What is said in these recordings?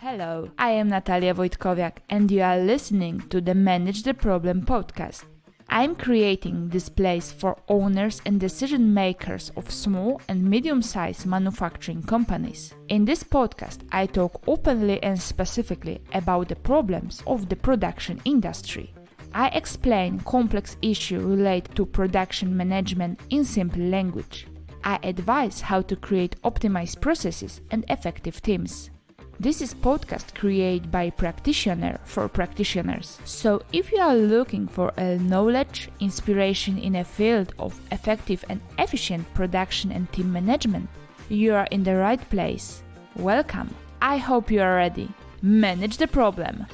Hello, I am Natalia Wojtkowiak and you are listening to the Manage the Problem podcast. I'm creating this place for owners and decision makers of small and medium-sized manufacturing companies. In this podcast, I talk openly and specifically about the problems of the production industry. I explain complex issues related to production management in simple language. I advise how to create optimized processes and effective teams. This is podcast created by practitioner for practitioners. So if you are looking for a knowledge, inspiration in a field of effective and efficient production and team management, you are in the right place. Welcome. I hope you are ready. Manage the problem.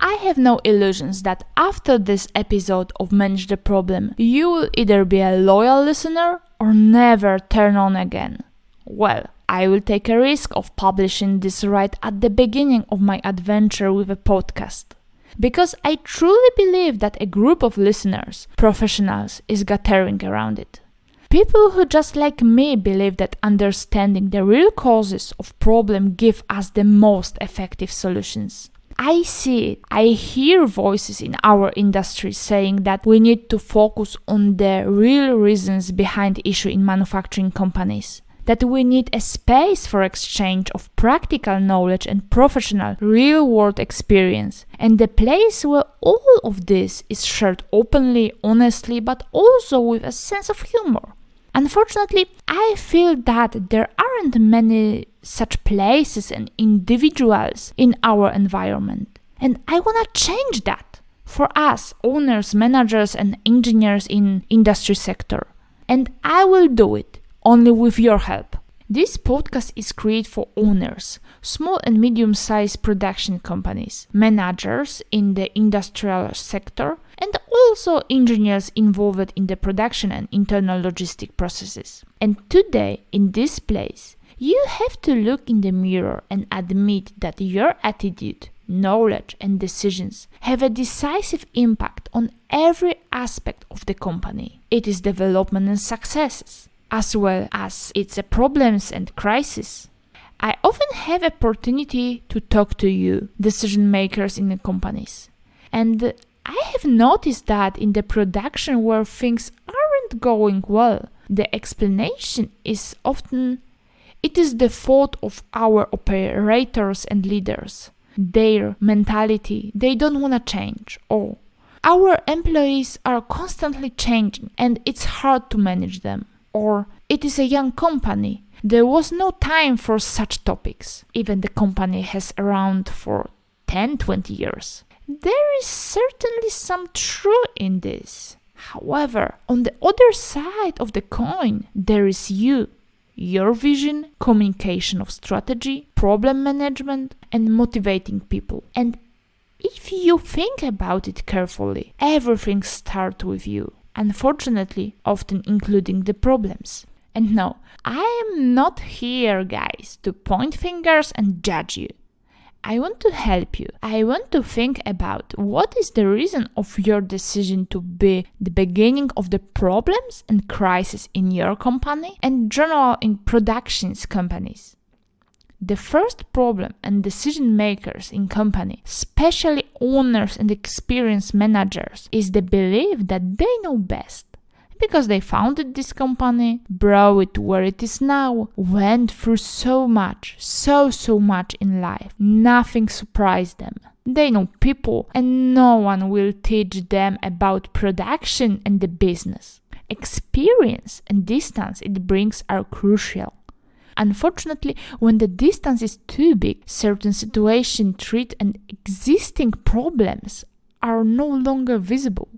I have no illusions that after this episode of Manage the Problem, you will either be a loyal listener or never turn on again. Well, I will take a risk of publishing this right at the beginning of my adventure with a podcast. Because I truly believe that a group of listeners, professionals, is gathering around it. People who just like me believe that understanding the real causes of problems give us the most effective solutions. I see it. I hear voices in our industry saying that we need to focus on the real reasons behind issue in manufacturing companies. That we need a space for exchange of practical knowledge and professional real-world experience, and the place where all of this is shared openly, honestly, but also with a sense of humor. Unfortunately, I feel that there aren't many such places and individuals in our environment, and I want to change that for us, owners, managers, and engineers in industry sector, and I will do it. Only with your help. This podcast is created for owners, small and medium-sized production companies, managers in the industrial sector, and also engineers involved in the production and internal logistic processes. And today, in this place, you have to look in the mirror and admit that your attitude, knowledge, and decisions have a decisive impact on every aspect of the company. It is development and successes, as well as its problems and crises. I often have opportunity to talk to you, decision makers in the companies. And I have noticed that in the production where things aren't going well, the explanation is often it is the fault of our operators and leaders. Their mentality, they don't want to change. Or our employees are constantly changing and it's hard to manage them. Or it is a young company. There was no time for such topics. Even the company has around for 10-20 years. There is certainly some truth in this. However, on the other side of the coin, there is you, your vision, communication of strategy, problem management, and motivating people. And if you think about it carefully, everything starts with you. Unfortunately, often including the problems. And no, I am not here, guys, to point fingers and judge you. I want to help you. I want to think about what is the reason of your decision to be the beginning of the problems and crisis in your company and general in productions companies. The first problem and decision makers in company, especially owners and experienced managers, is the belief that they know best. Because they founded this company, brought it to where it is now, went through so much in life. Nothing surprised them. They know people and no one will teach them about production and the business. Experience and distance it brings are crucial. Unfortunately, when the distance is too big, certain situations, threats, and existing problems are no longer visible.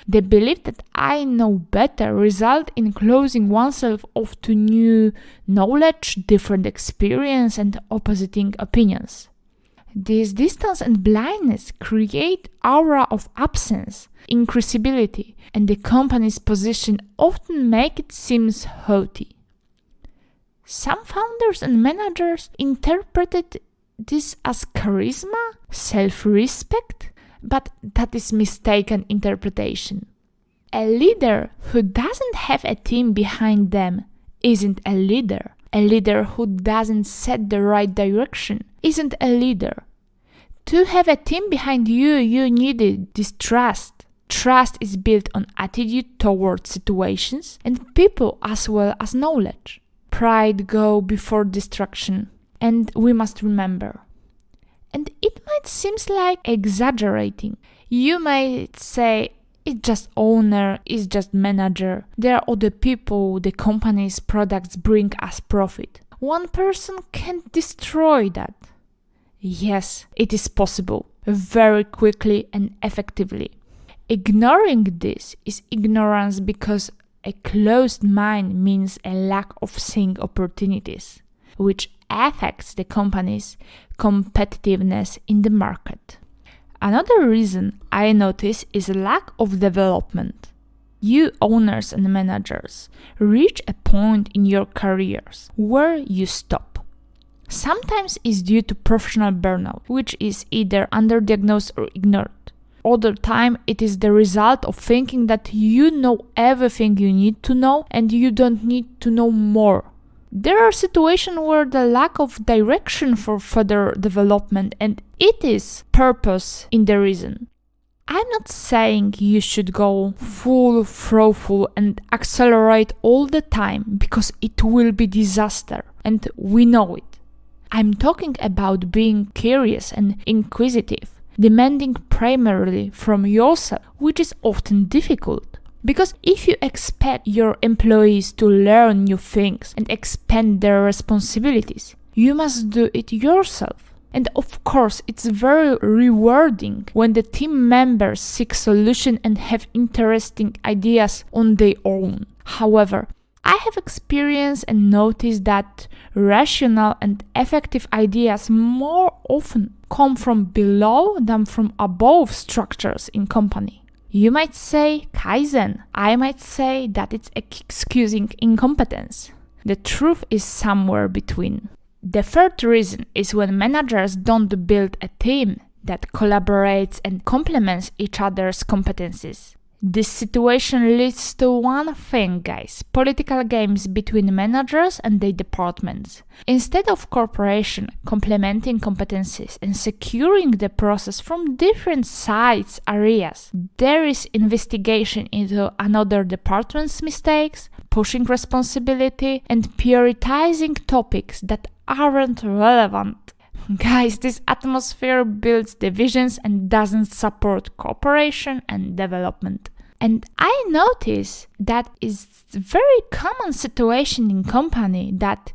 The belief that I know better results in closing oneself off to new knowledge, different experience, and opposing opinions. This distance and blindness create aura of absence, increasibility, and the company's position often make it seem haughty. Some founders and managers interpreted this as charisma, self-respect, but that is mistaken interpretation. A leader who doesn't have a team behind them isn't a leader. A leader who doesn't set the right direction isn't a leader. To have a team behind you, you need this trust. Trust is built on attitude towards situations and people as well as knowledge. Pride goes before destruction, and we must remember. And it might seem like exaggerating. You might say, it's just owner, it's just manager. There are other people, the company's products bring us profit. One person can't destroy that. Yes, it is possible, very quickly and effectively. Ignoring this is ignorance because a closed mind means a lack of seeing opportunities, which affects the company's competitiveness in the market. Another reason I notice is a lack of development. You owners and managers reach a point in your careers where you stop. Sometimes it's due to professional burnout, which is either underdiagnosed or ignored. Other time it is the result of thinking that you know everything you need to know and you don't need to know more. There are situations where the lack of direction for further development and it is purpose in the reason. I'm not saying you should go full throttle and accelerate all the time because it will be disaster and we know it. I'm talking about being curious and inquisitive, demanding primarily from yourself, which is often difficult. Because if you expect your employees to learn new things and expand their responsibilities, you must do it yourself. And of course, it's very rewarding when the team members seek solutions and have interesting ideas on their own. However, I have experienced and noticed that rational and effective ideas more often come from below than from above structures in company. You might say Kaizen. I might say that it's excusing incompetence. The truth is somewhere between. The third reason is when managers don't build a team that collaborates and complements each other's competencies. This situation leads to one thing, guys: political games between managers and their departments. Instead of cooperation, complementing competencies, and securing the process from different sides areas, there is investigation into another department's mistakes, pushing responsibility, and prioritizing topics that aren't relevant. Guys, this atmosphere builds divisions and doesn't support cooperation and development. And I notice that is very common situation in company that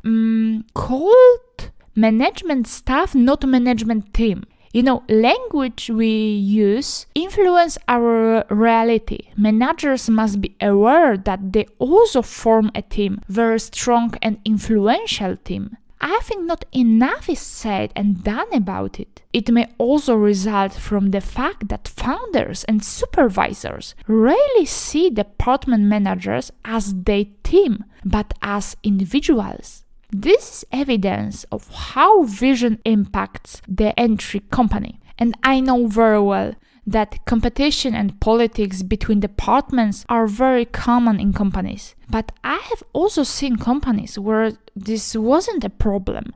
called management staff, not management team. Language we use influence our reality. Managers must be aware that they also form a team, very strong and influential team. I think not enough is said and done about it. It may also result from the fact that founders and supervisors rarely see department managers as their team, but as individuals. This is evidence of how vision impacts the entry company. And I know very well that competition and politics between departments are very common in companies. But I have also seen companies where this wasn't a problem.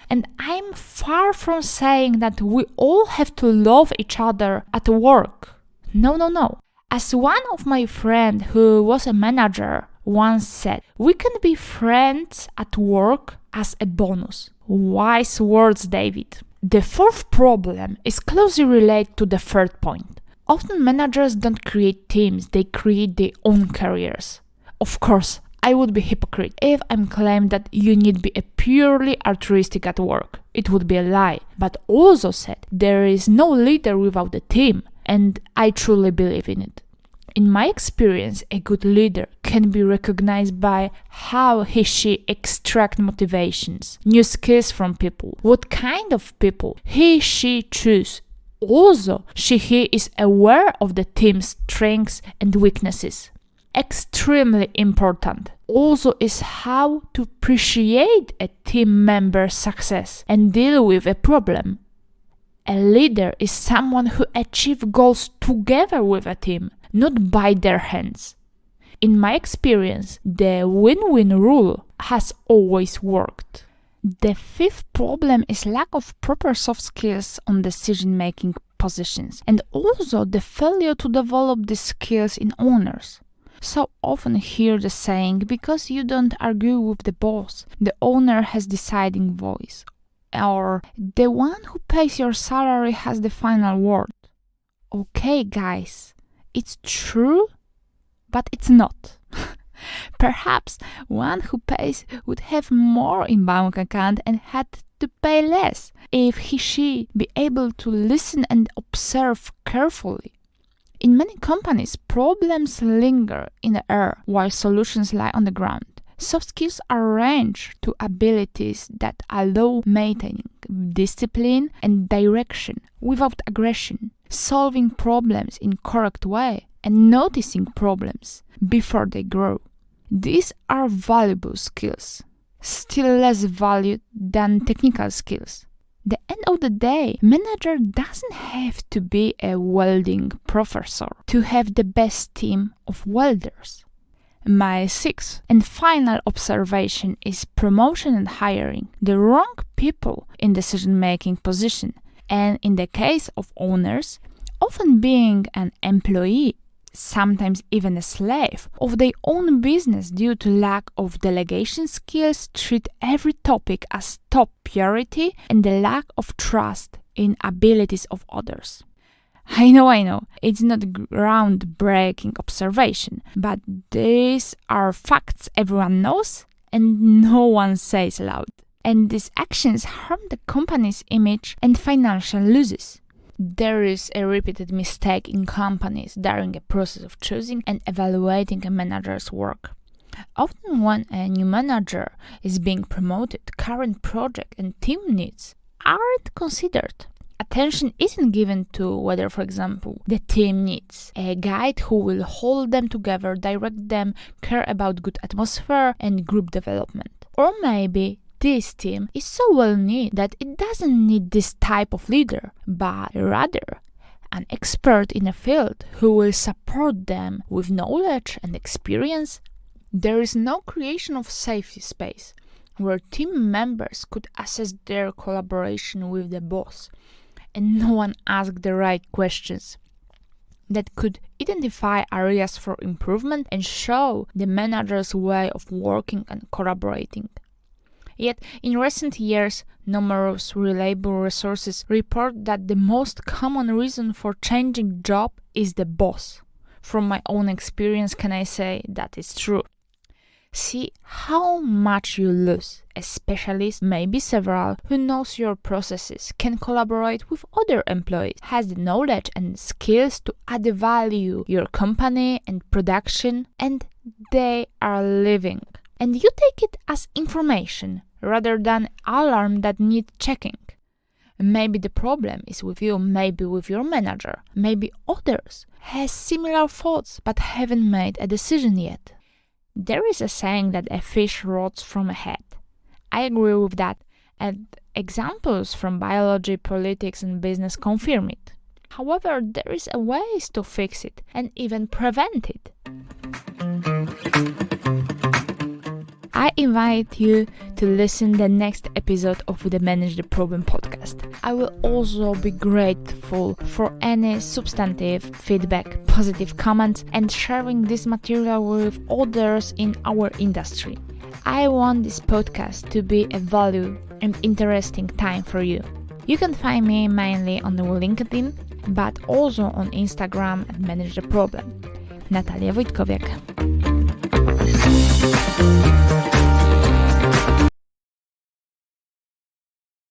And I'm far from saying that we all have to love each other at work. No. As one of my friends who was a manager once said, we can be friends at work as a bonus. Wise words, David. The fourth problem is closely related to the third point. Often managers don't create teams, they create their own careers. Of course, I would be hypocrite if I'm claiming that you need to be a purely altruistic at work. It would be a lie. But also said, there is no leader without a team, and I truly believe in it. In my experience, a good leader can be recognized by how he/she extract motivations, new skills from people, what kind of people he/she choose. Also, she/he is aware of the team's strengths and weaknesses. Extremely important also is how to appreciate a team member's success and deal with a problem. A leader is someone who achieves goals together with a team, not by their hands. In my experience, the win-win rule has always worked. The fifth problem is lack of proper soft skills on decision-making positions, and also the failure to develop these skills in owners. So often hear the saying, because you don't argue with the boss, the owner has deciding voice, or the one who pays your salary has the final word. Okay, guys, it's true, but it's not. Perhaps one who pays would have more in bank account and had to pay less if she be able to listen and observe carefully. In many companies, problems linger in the air while solutions lie on the ground. Soft skills are ranged to abilities that allow maintaining discipline and direction without aggression, solving problems in correct way, and noticing problems before they grow. These are valuable skills, still less valued than technical skills. The end of the day, manager doesn't have to be a welding professor to have the best team of welders. My sixth and final observation is promotion and hiring the wrong people in decision-making position, and in the case of owners, often being an employee, sometimes even a slave of their own business due to lack of delegation skills, treat every topic as top priority and the lack of trust in abilities of others. I know, it's not groundbreaking observation, but these are facts everyone knows and no one says aloud. And these actions harm the company's image and financial losses. There is a repeated mistake in companies during a process of choosing and evaluating a manager's work. Often when a new manager is being promoted, current project and team needs aren't considered. Attention isn't given to whether, for example, the team needs a guide who will hold them together, direct them, care about good atmosphere and group development. Or maybe this team is so well knit that it doesn't need this type of leader, but rather an expert in a field who will support them with knowledge and experience. There is no creation of safety space where team members could assess their collaboration with the boss, and no one asked the right questions that could identify areas for improvement and show the manager's way of working and collaborating. Yet, in recent years, numerous reliable resources report that the most common reason for changing job is the boss. From my own experience, can I say that is true? See how much you lose. A specialist, maybe several, who knows your processes, can collaborate with other employees, has the knowledge and skills to add value your company and production, and they are leaving. And you take it as information rather than alarm that need checking. Maybe the problem is with you, maybe with your manager, maybe others has similar thoughts but haven't made a decision yet. There is a saying that a fish rots from a head. I agree with that, and examples from biology, politics and business confirm it. However, there is a ways to fix it and even prevent it. I invite you to listen the next episode of the Manage the Problem podcast. I will also be grateful for any substantive feedback, positive comments, and sharing this material with others in our industry. I want this podcast to be a value and interesting time for you. You can find me mainly on LinkedIn, but also on Instagram at Manage the Problem. Natalia Wojtkowiak.